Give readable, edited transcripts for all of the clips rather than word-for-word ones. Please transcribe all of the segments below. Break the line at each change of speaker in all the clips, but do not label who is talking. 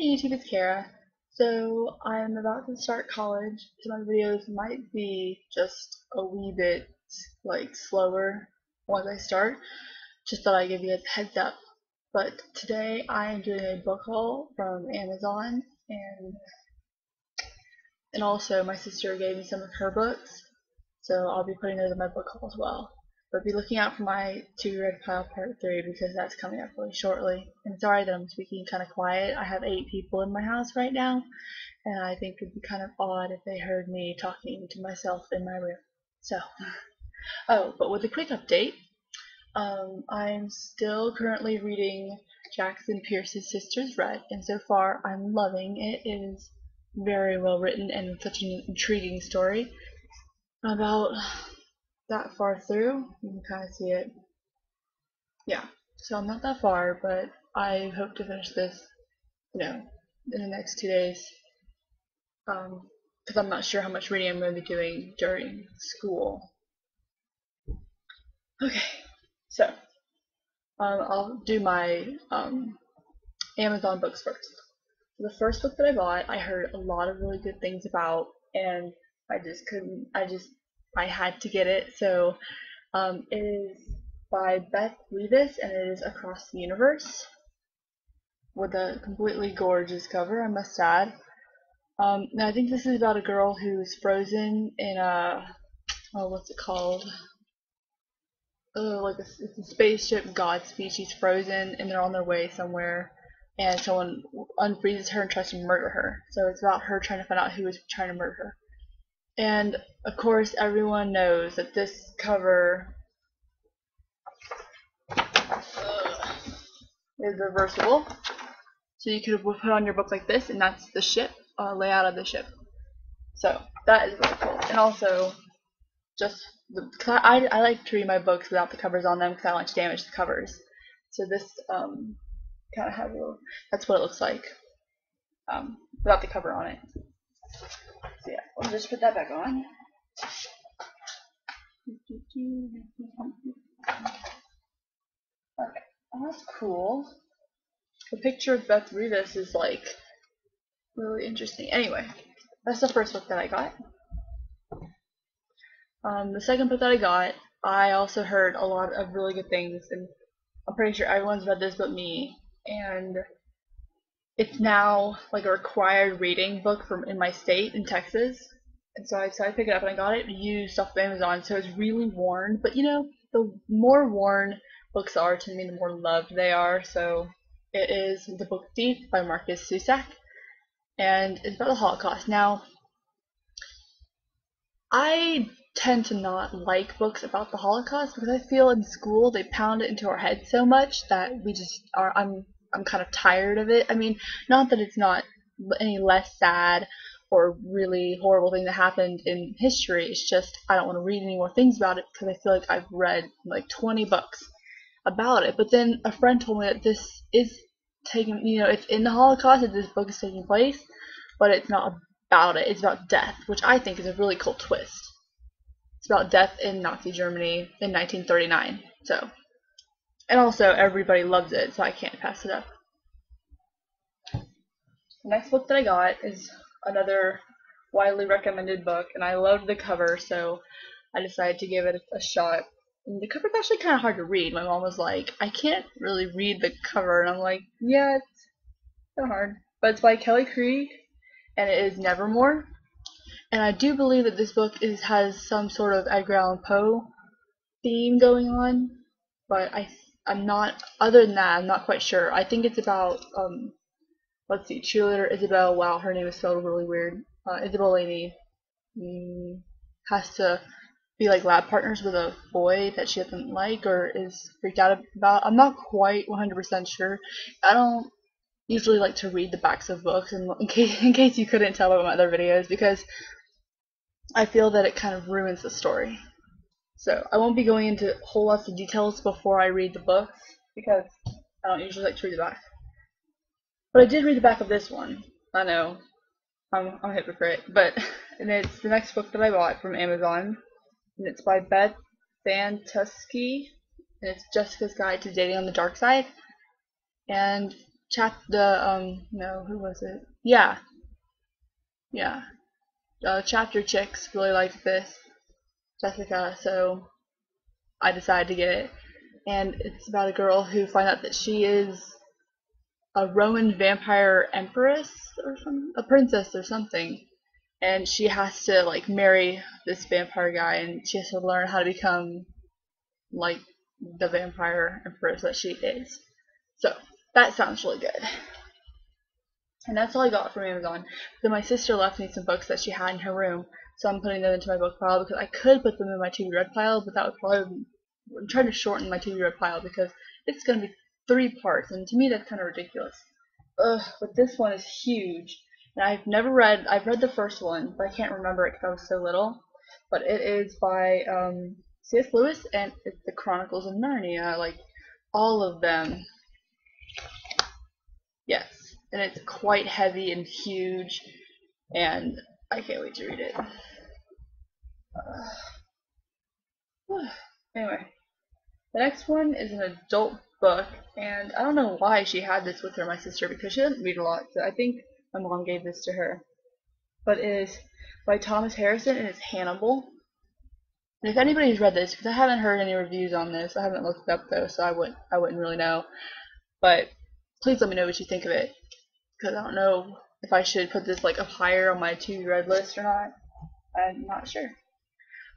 Hey YouTube, it's Kara. So I'm about to start college, so my videos might be just a wee bit slower once I start. Just thought I'd give you guys a heads up. But today I am doing a book haul from Amazon, and also my sister gave me some of her books, so I'll be putting those in my book haul as well. But be looking out for my To Red Pile Part 3 because that's coming up really shortly. And sorry that I'm speaking kind of quiet. I have 8 people in my house right now, and I think it'd be kind of odd if they heard me talking to myself in my room. So, oh, but with a quick update, I'm still currently reading Jackson Pierce's Sisters Red, and so far I'm loving it. It is very well written and such an intriguing story. About that far through, you can kind of see it. Yeah, so I'm not that far, but I hope to finish this, in the next 2 days. Because I'm not sure how much reading I'm going to be doing during school. Okay, so I'll do my Amazon books first. The first book that I bought, I heard a lot of really good things about, and I just couldn't. I had to get it. So it is by Beth Revis, and it is Across the Universe, with a completely gorgeous cover, I must add. Now I think this is about a girl who's frozen in what's it called? It's a spaceship Godspeed. She's frozen, and they're on their way somewhere, and someone unfreezes her and tries to murder her. So it's about her trying to find out who is trying to murder her. And of course, everyone knows that this cover is reversible. So you could put on your book like this, and that's the ship, layout of the ship. So that is really cool. And also, I like to read my books without the covers on them because I don't like to damage the covers. So this kind of has that's what it looks like without the cover on it. So yeah, we'll just put that back on. Okay, oh, that's cool. The picture of Beth Revis is really interesting. Anyway, that's the first book that I got. The second book that I got, I also heard a lot of really good things, and I'm pretty sure everyone's read this but me. And it's now like a required reading book in my state in Texas. And so I decided to pick it up, and I got it used off of Amazon, so it's really worn. But the more worn books are to me, the more loved they are. So it is The Book Thief by Marcus Zusak, and it's about the Holocaust. Now, I tend to not like books about the Holocaust because I feel in school they pound it into our heads so much that we just are. I'm kind of tired of it. I mean, not that it's not any less sad or really horrible thing that happened in history. It's just I don't want to read any more things about it because I feel like I've read like 20 books about it. But then a friend told me that this is taking, it's in the Holocaust that this book is taking place, but it's not about it. It's about death, which I think is a really cool twist. It's about death in Nazi Germany in 1939. So, and also everybody loves it, so I can't pass it up. The next book that I got is another widely recommended book, and I loved the cover, so I decided to give it a shot. And the cover's actually kind of hard to read. My mom was like, I can't really read the cover, and I'm like, yeah, it's kind of hard. But it's by Kelly Creed, and it is Nevermore. And I do believe that this book has some sort of Edgar Allan Poe theme going on, but I'm not. Other than that, I'm not quite sure. I think it's about let's see, cheerleader Isabel. Wow, her name is spelled really weird. Isabel Laney has to be like lab partners with a boy that she doesn't like or is freaked out about. I'm not quite 100% sure. I don't usually like to read the backs of books, in case you couldn't tell by my other videos, because I feel that it kind of ruins the story. So I won't be going into whole lots of details before I read the book because I don't usually like to read the back. But I did read the back of this one. I know, I'm a hypocrite, but and it's the next book that I bought from Amazon, and it's by Beth Santusky, and it's Jessica's Guide to Dating on the Dark Side. And no, who was it? Yeah, yeah. Chapter Chicks really liked this, Jessica, so I decided to get it. And it's about a girl who finds out that she is a Roman vampire empress or something, a princess or something. And she has to like marry this vampire guy, and she has to learn how to become like the vampire empress that she is. So that sounds really good. And that's all I got from Amazon. Then my sister left me some books that she had in her room, so I'm putting them into my book pile because I could put them in my To Be Read pile, but that would probably, I'm trying to shorten my To Be Read pile because it's going to be 3 parts, and to me that's kind of ridiculous. Ugh, but this one is huge. And I've read the first one, but I can't remember it because I was so little. But it is by C.S. Lewis, and it's the Chronicles of Narnia, like all of them. Yes, and it's quite heavy and huge, and I can't wait to read it. Anyway, the next one is an adult book, and I don't know why she had this with her, my sister, because she doesn't read a lot, so I think my mom gave this to her. But it is by Thomas Harrison, and it's Hannibal. And if anybody's read this, because I haven't heard any reviews on this, I haven't looked it up though, so I wouldn't really know. But please let me know what you think of it, because I don't know if I should put this like up higher on my to be read list or not. I'm not sure.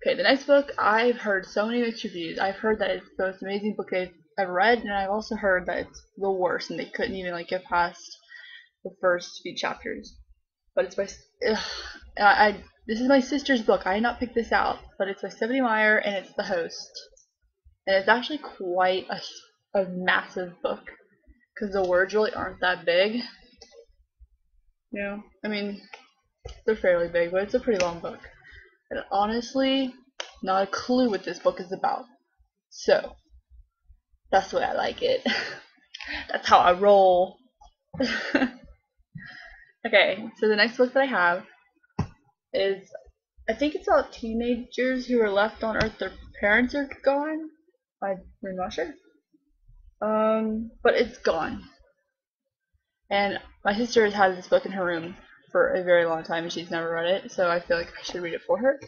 Okay, the next book, I've heard so many mixed reviews. I've heard that it's the most amazing book I've ever read, and I've also heard that it's the worst, and they couldn't even like get past the first few chapters. But it's by this is my sister's book. I did not pick this out, but it's by Stephenie Meyer, and it's The Host, and it's actually quite a massive book because the words really aren't that big. You know, I mean, they're fairly big, but it's a pretty long book. And honestly, not a clue what this book is about. So, that's the way I like it. That's how I roll. Okay, so the next book that I have is, I think it's about teenagers who are left on Earth. Their parents are gone. I'm not sure. But it's gone. And my sister has had this book in her room for a very long time, and she's never read it, so I feel like I should read it for her.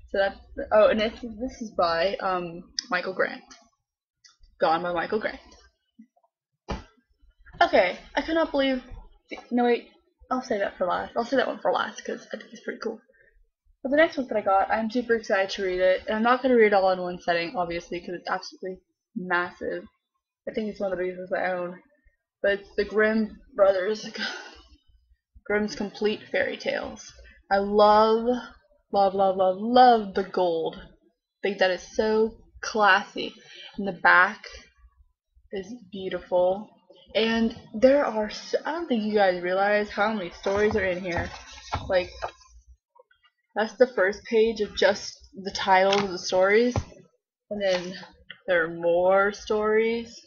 So that's, oh, and this is by Michael Grant. Gone by Michael Grant. Okay, I cannot believe, no wait, I'll say that for last. I'll say that one for last because I think it's pretty cool. But the next book that I got, I'm super excited to read it, and I'm not going to read it all in one setting, obviously, because it's absolutely massive. I think it's one of the reasons I own. But it's the Grimm Brothers, Grimm's Complete Fairy Tales. I love the gold. I think that is so classy. And the back is beautiful. And there are, I don't think you guys realize how many stories are in here. Like, that's the first page of just the titles of the stories. And then there are more stories.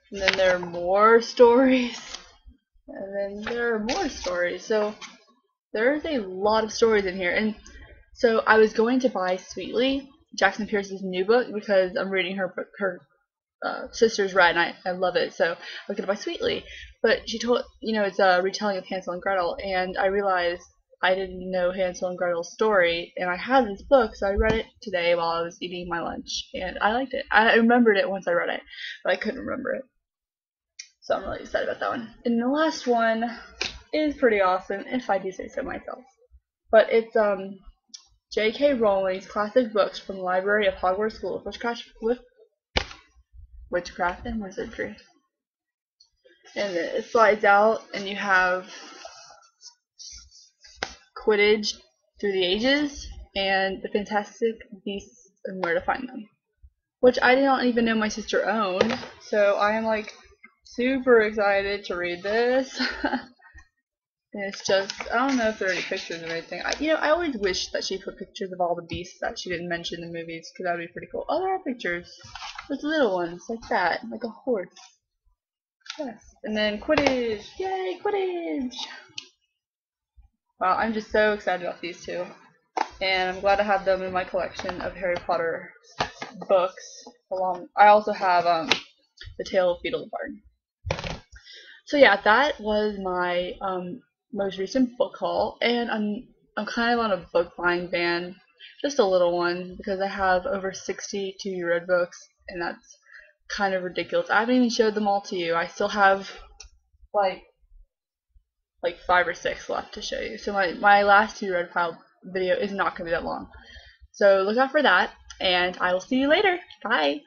And then there are more stories. And then there are more stories. So there's a lot of stories in here. And so I was going to buy Sweetly, Jackson Pierce's new book, because I'm reading her sister's read, and I love it. So I was going to buy Sweetly. But she told, it's a retelling of Hansel and Gretel. And I realized I didn't know Hansel and Gretel's story. And I had this book, so I read it today while I was eating my lunch. And I liked it. I remembered it once I read it, but I couldn't remember it. So I'm really excited about that one. And the last one is pretty awesome, if I do say so myself. But it's J.K. Rowling's classic books from the Library of Hogwarts School of Witchcraft and Wizardry. And it slides out, and you have Quidditch Through the Ages and The Fantastic Beasts and Where to Find Them, which I did not even know my sister owned. So I am like super excited to read this. And it's just, I don't know if there are any pictures or anything. I always wish that she put pictures of all the beasts that she didn't mention in the movies, because that would be pretty cool. Oh, there are pictures. There's little ones, like that, like a horse. Yes. And then Quidditch! Yay, Quidditch! Wow, I'm just so excited about these two. And I'm glad to have them in my collection of Harry Potter books. I also have The Tale of Beetle the Bard. So yeah, that was my most recent book haul, and I'm kind of on a book buying ban, just a little one, because I have over 60 to-be-read books, and that's kind of ridiculous. I haven't even showed them all to you. I still have like 5 or 6 left to show you. So my last to-be-read pile video is not going to be that long. So look out for that, and I will see you later. Bye!